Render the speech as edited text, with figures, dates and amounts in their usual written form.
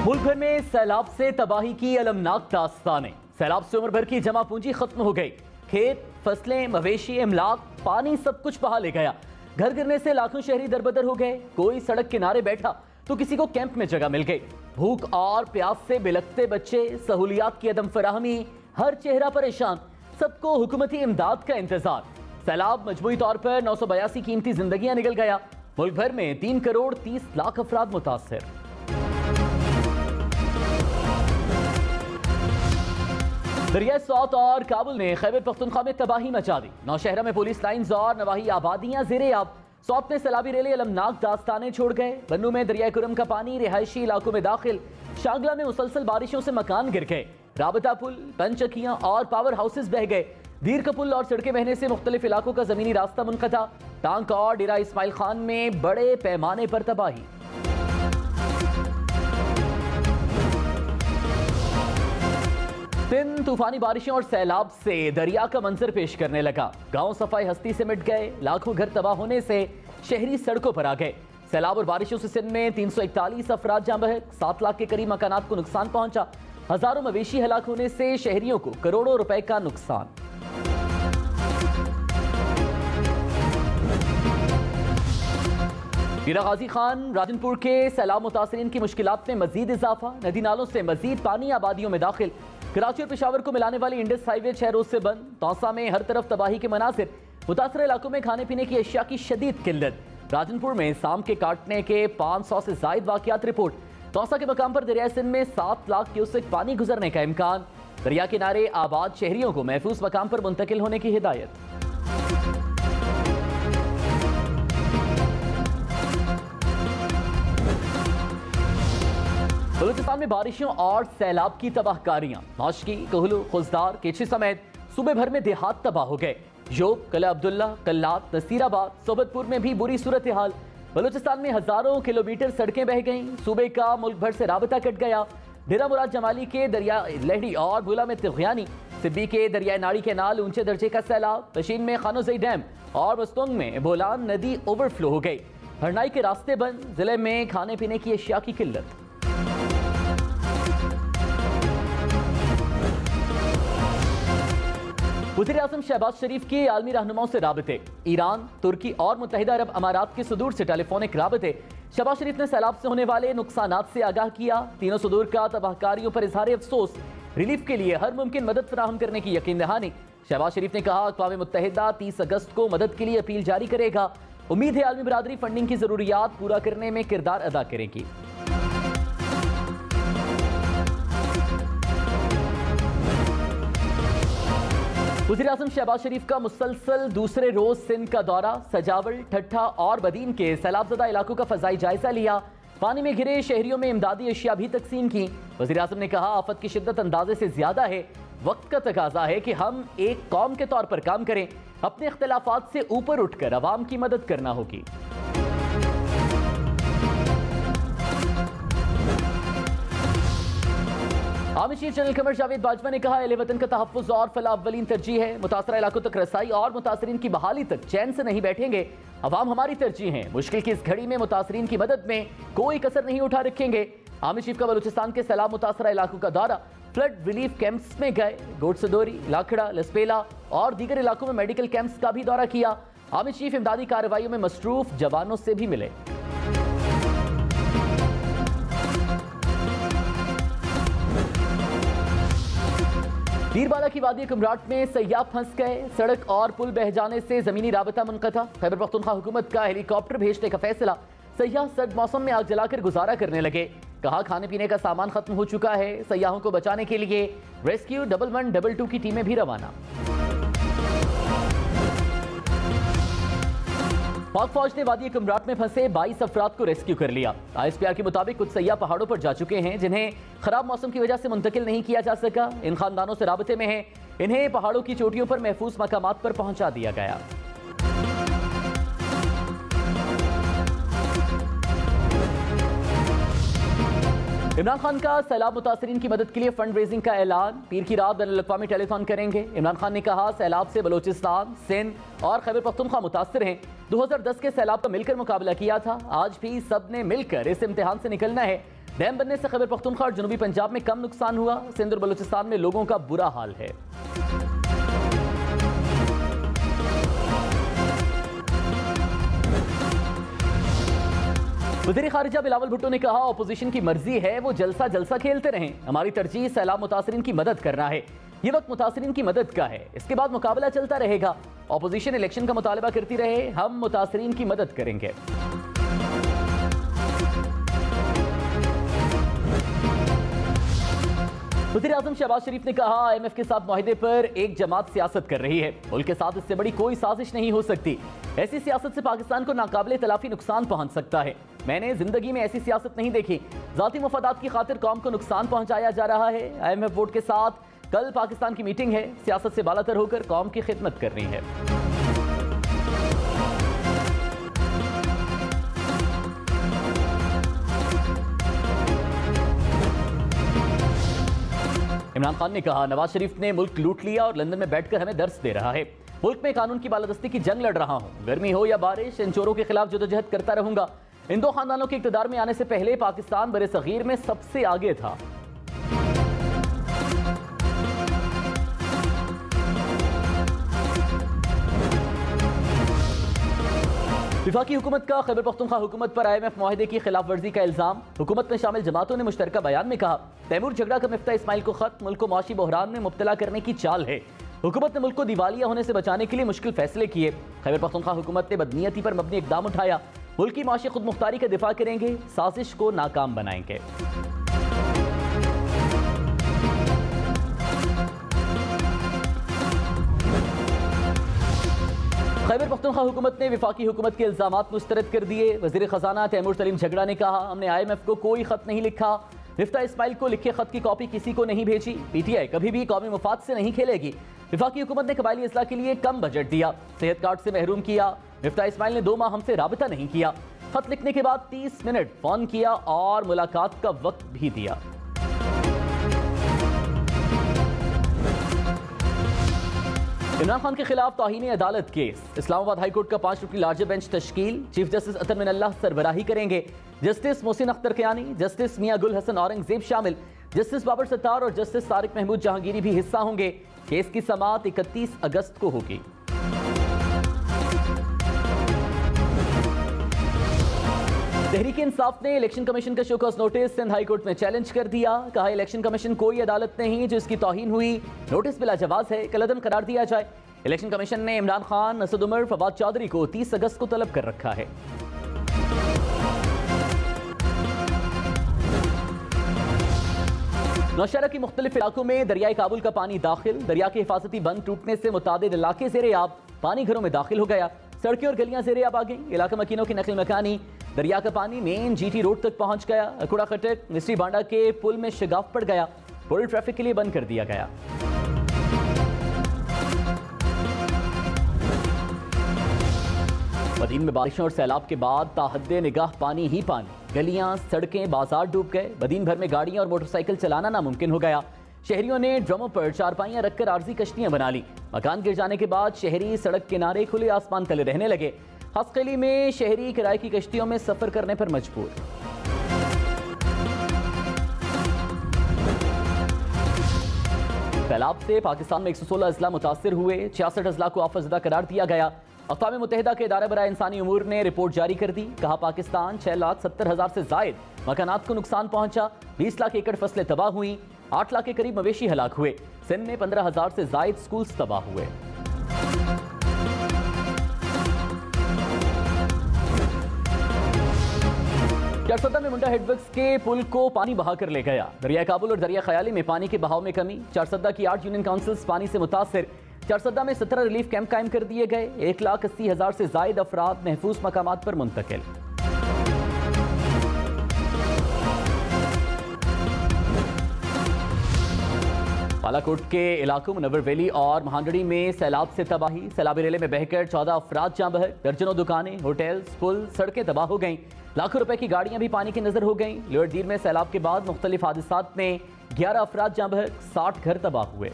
मुल्क भर में सैलाब से तबाही की अलमनाक दास्तानें। सैलाब से उम्र भर की जमा पूंजी खत्म हो गई। खेत, फसलें, मवेशी, इमलाक, पानी सब कुछ बहा ले गया। घर गिरने से लाखों शहरी दरबदर हो गए। कोई सड़क किनारे बैठा तो किसी को कैंप में जगह मिल गई। भूख और प्यास से बिलखते बच्चे, सहूलियात की अदम फराहमी, हर चेहरा परेशान, सबको हुकूमती इमदाद का इंतजार। सैलाब मजमूई तौर पर 982 कीमती जिंदगियां निकल गया। मुल्क भर में 3 करोड़ 30 लाख अफराद मुतासिर। दरिया सौत और काबुल ने खैबर पख्तूनख्वा में तबाही मचा दी। नौशहरा में पुलिस लाइन्स और नवाही आबादियां ज़ेरे आब। सौत में सैलाबी रेले अलमनाक दास्तानें छोड़ गए। बन्नू में दरिया कुरम का पानी रिहायशी इलाकों में दाखिल। शांगला में मुसलसल बारिशों से मकान गिर गए। राबता पुल, पंचकियां और पावर हाउसेस बह गए। दीर का पुल और सड़कें बहने से मुख्तलिफ इलाकों का जमीनी रास्ता मुनक़ता। टांक और डेरा इस्माइल खान में बड़े पैमाने पर तबाही। दिन तूफानी बारिशों और सैलाब से दरिया का मंजर पेश करने लगा। गांव सफाई हस्ती से मिट गए। लाखों घर तबाह होने से शहरी सड़कों पर आ गए। सैलाब और बारिशों से सिंध में 341 अफराद जाँ बहक। 7 लाख के करीब मकानात को नुकसान पहुंचा। हजारों मवेशी हलाक होने से शहरियों को करोड़ों रुपए का नुकसान। मीरा गाजी खान राजनपुर के सैलाब मुतासरीन की मुश्किलात में मजीद इजाफा। नदी नालों से मजीद पानी आबादियों में दाखिल। कराची और पेशावर को मिलाने वाली इंडस हाईवे 6 रोज से बंद। तौसा में हर तरफ तबाही के मनासिर। मुतासर इलाकों में खाने पीने की अशिया की शदीद किल्लत। राजनपुर में सांप के काटने के 500 से जायद वाकयात रिपोर्ट। तौसा के मकाम पर दरिया सिंध में 7 लाख क्यूसेक पानी गुजरने का इम्कान। दरिया किनारे आबाद शहरियों को महफूज मकाम पर मुंतकिल होने की हिदायत। बलूचिस्तान में बारिशों और सैलाब की तबाहकारियां। नौशकी, कोहलू, खुजदार, केची समेत सूबे भर में देहात तबाह हो गए। योब, कला अब्दुल्ला, कल्लात, नसीराबाद, सोबतपुर में भी बुरी सूरत हाल। बलूचिस्तान में हजारों किलोमीटर सड़कें बह गईं। सूबे का मुल्क भर से राबता कट गया। डेरा मुराद जमाली के दरिया लहड़ी और बुला में तिगयानी। सिब्बी के दरिया नाड़ी के नाल ऊंचे दर्जे का सैलाब। पशीन में खानोजई डैम और वस्तुंग में बोलान नदी ओवरफ्लो हो गई। हरनाई के रास्ते बंद। जिले में खाने पीने की अशिया की किल्लत। वज़ीर आज़म शहबाज शरीफ के आलमी रहनुमाओं से राबते। ईरान, तुर्की और मुत्तहिदा अरब अमारात के सुदूर से टेलीफोनिक राबते। शहबाज शरीफ ने सैलाब से होने वाले नुकसानात से आगाह किया। तीनों सुदूर का तबाहकारियों पर इजहार अफसोस। रिलीफ के लिए हर मुमकिन मदद फराहम करने की यकीन दहानी। शहबाज शरीफ ने कहा, अक़वाम मुत्तहिदा 30 अगस्त को मदद के लिए अपील जारी करेगा। उम्मीद है आलमी बरादरी फंडिंग की जरूरियात पूरा करने में किरदार अदा करेगी। वज़ीर आज़म शहबाज शरीफ का मुसलसल दूसरे रोज सिंध का दौरा। सजावल, ठट्ठा और बदीन के सैलाबज़दा इलाकों का फजाई जायजा लिया। पानी में घिरे शहरियों में इमदादी अशिया भी तकसीम की। वज़ीर आज़म ने कहा, आफत की शिद्दत अंदाजे से ज्यादा है। वक्त का तकाजा है कि हम एक कौम के तौर पर काम करें। अपने इख्तिलाफात से ऊपर उठकर अवाम की मदद करना होगी। Army chief general Qamar Javed Bajwa ने कहा, अहले वतन का तहफ़्फ़ुज़ और फलाह अव्वलीन तरजीह है। मुतासरा इलाकों तक रसाई और मुतासरीन की बहाली तक चैन से नहीं बैठेंगे। अवाम हमारी तरजीह है। मुश्किल की इस घड़ी में मुतासरीन की मदद में कोई कसर नहीं उठा रखेंगे। आर्मी चीफ का बलूचिस्तान के सैलाब मुतासरा इलाकों का दौरा। फ्लड रिलीफ कैंप्स में गए। गोडसदोरी, लाखड़ा, लसपेला और दीगर इलाकों में मेडिकल कैंप्स का भी दौरा किया। आर्मी चीफ इमदादी कार्रवाइयों में मसरूफ जवानों से भी मिले। पीरबाला की वादी कुमराट में सयाह फंस गए। सड़क और पुल बह जाने से जमीनी राबता मुनक़ता। खैबर पख्तूनख्वा हुकूमत का हेलीकॉप्टर भेजने का फैसला। सयाह सर्द मौसम में आग जलाकर गुजारा करने लगे। कहा, खाने पीने का सामान खत्म हो चुका है। सयाहों को बचाने के लिए रेस्क्यू 1112 की टीमें भी रवाना। पाक फौज ने वादी कुमराट में फंसे 22 अफराद को रेस्क्यू कर लिया। ISPR के मुताबिक कुछ सयाह पहाड़ों पर जा चुके हैं, जिन्हें खराब मौसम की वजह से मुंतकिल नहीं किया जा सका। इन खानदानों से राबते में हैं। इन्हें पहाड़ों की चोटियों पर महफूज मकामात पर पहुंचा दिया गया। इमरान खान का सैलाब मुतासरीन की मदद के लिए फंड रेजिंग का ऐलान। पीर की रात बैनुल अक़वामी टेलीथॉन करेंगे। इमरान खान ने कहा, सैलाब से बलोचिस्तान, सिंध और खैबर पख्तूनख्वा मुतासर हैं। 2010 के सैलाब का मिलकर मुकाबला किया था। आज भी सब ने मिलकर इस इम्तिहान से निकलना है। डैम बनने से खैबर पख्तूनख्वा और जनूबी पंजाब में कम नुकसान हुआ, सिंध और बलूचिस्तान में लोगों का बुरा हाल है। वज़ीर खारिजा बिलावल भुट्टो ने कहा, ऑपोजिशन की मर्जी है वो जलसा जलसा खेलते रहें, हमारी तरजीह सैलाब मुतासरीन की मदद करना है। ये वक्त मुतासरीन की मदद का है, इसके बाद मुकाबला चलता रहेगा। ऑपोजिशन इलेक्शन का मुतालबा करती रहे, हम मुतासरीन की मदद करेंगे। वज़ीर आज़म शहबाज शरीफ ने कहा, IMF के साथ मुआहिदे पर एक जमात सियासत कर रही है, मुल्क के साथ इससे बड़ी कोई साजिश नहीं हो सकती। ऐसी सियासत से पाकिस्तान को नाकाबिले तलाफी नुकसान पहुंच सकता है। मैंने जिंदगी में ऐसी सियासत नहीं देखी, जाती मफादात की खातिर कौम को नुकसान पहुंचाया जा रहा है। IMF बोर्ड के साथ कल पाकिस्तान की मीटिंग है, सियासत से बालातर होकर कौम की खिदमत करनी है। इमरान खान ने कहा, नवाज शरीफ ने मुल्क लूट लिया और लंदन में बैठकर हमें दर्स दे रहा है। मुल्क में कानून की बालादस्ती की जंग लड़ रहा हूं, गर्मी हो या बारिश, इन चोरों के खिलाफ जदोजहद करता रहूंगा। इन दो खानदानों के इक़्तिदार में आने से पहले पाकिस्तान बरे सगीर में सबसे आगे था। विफाकी हुकूमत का खैबर पख्तूनख्वा हुकूमत पर IMF मुआहिदे की खिलाफ वर्जी का इल्जाम। हुकूमत में शामिल जमातों ने मुश्तरका बयान में कहा, तैमूर झगड़ा का मिफ्ता इस्माइल को खत मुल्क को माशी बहरान में मुब्तला करने की चाल है। हुकूमत ने मुल्क को दिवालिया होने से बचाने के लिए मुश्किल फैसले किए। खैबर पख्तूनख्वा हुकूमत ने बदनीयती पर मबनी इकदाम उठाया, मुल्क की माशी खुद मुख्तारी का दिफा करेंगे, साजिश को नाकाम बनाएंगे। खैबर पख्तूनख्वा हुकूमत ने विफाकी हुकूमत के इल्जामात मुस्तरद कर दिए। वज़ीर ख़जाना तैमूर सलीम झगड़ा ने कहा, हमने IMF को कोई खत नहीं लिखा, मिफ्ता इस्माइल को लिखे खत की कॉपी किसी को नहीं भेजी। PTI कभी भी कौमी मुफाद से नहीं खेलेगी। विफाकी हुकूमत ने कबायली इस्लाह के लिए कम बजट दिया, सेहत कार्ड से महरूम किया। मिफ्ता इस्माइल ने 2 माह हमसे राबिता नहीं किया, खत लिखने के बाद 30 मिनट फोन किया और मुलाकात का वक्त भी दिया। इमरान खान के खिलाफ तौहीन अदालत केस। इस्लामाबाद हाई कोर्ट का 5 रुकनी लार्जर बेंच तश्कील। चीफ जस्टिस अतर मिनल्लाह सरबराही करेंगे। जस्टिस मोहसिन अख्तर कियानी, जस्टिस मियां गुल हसन औरंगजेब शामिल, जस्टिस बाबर सत्तार और जस्टिस तारिक महमूद जहांगीरी भी हिस्सा होंगे। केस की समाअत 31 अगस्त को होगी। तहरीक इंसाफ ने इलेक्शन कमीशन का show cause notice Sindh high court में चैलेंज कर दिया। कहा, इलेक्शन कमीशन कोई अदालत नहीं जो इसकी तौहीन हुई, नोटिस बिला जवाज है, कलअदम करार दिया जाए। इलेक्शन कमीशन ने इमरान खान, असद उमर, फवाद चौधरी को 30 अगस्त को तलब कर रखा है। नौशहरा की मुख्तलिफ इलाकों में दरियाए काबुल का पानी दाखिल। दरिया के हिफाजती बंद टूटने से मुतादिद इलाके ज़ेर-ए-आब, पानी घरों में दाखिल हो गया। सड़कें और गलियां ज़ेर-ए-आब आ गई। इलाका मकीनों की नकल मकानी, दरिया का पानी मेन GT रोड तक पहुंच गया। अकुड़ा खटक मिस्री बांडा के पुल में शिगाफ पड़ गया, पुल ट्रैफिक के लिए बंद कर दिया गया। बदीन में बारिशों और सैलाब के बाद ताहद्दे निगाह पानी ही पानी, गलियां, सड़कें, बाजार डूब गए। बदीन भर में गाड़ियां और मोटरसाइकिल चलाना नामुमकिन हो गया। शहरियों ने ड्रमों पर चारपाइयां रखकर आर्जी कश्तियां बना ली। मकान गिर जाने के बाद शहरी सड़क किनारे खुले आसमान तले रहने लगे। हसकली में शहरी किराए की कश्तियों में सफर करने पर मजबूर। सैलाब से पाकिस्तान में 116 अजला मुतासिर हुए। 66 अजला को आफतज़दा करार दिया गया। अक़वाम मुत्तहिदा के इदारा बराए इंसानी उमूर ने रिपोर्ट जारी कर दी। कहा, पाकिस्तान 6,70,000 से जायद मकानात को नुकसान पहुंचा। 20 लाख एकड़ फसलें तबाह हुई। 8 लाख के करीब मवेशी हलाक हुए। सिंध में 15,000 से जायद स्कूल तबाह हुए। चारसदा में मुंडा हेडवर्क्स के पुल को पानी बहाकर ले गया। दरिया काबुल और दरिया ख्याली में पानी के बहाव में कमी। चारसदा की 8 यूनियन काउंसिल्स पानी से मुतासिर। चारसदा में 17 रिलीफ कैंप कायम कर दिए गए। 1,80,000 से जायद अफराद महफूज मकामात पर मुंतकिल। बालाकोट के इलाकों मुनव्वर वैली और महांडड़ी में सैलाब से तबाही। सैलाबी रेले में बहकर 14 अफराद जाँ बहक। दर्जनों दुकानें, होटल्स, पुल, सड़कें तबाह हो गईं। लाखों रुपए की गाड़ियां भी पानी की नजर हो गईं। लोअर दीर में सैलाब के बाद मुख्तलिफ हादसात में 11 अफराद जाँ बहक, 60 घर तबाह हुए।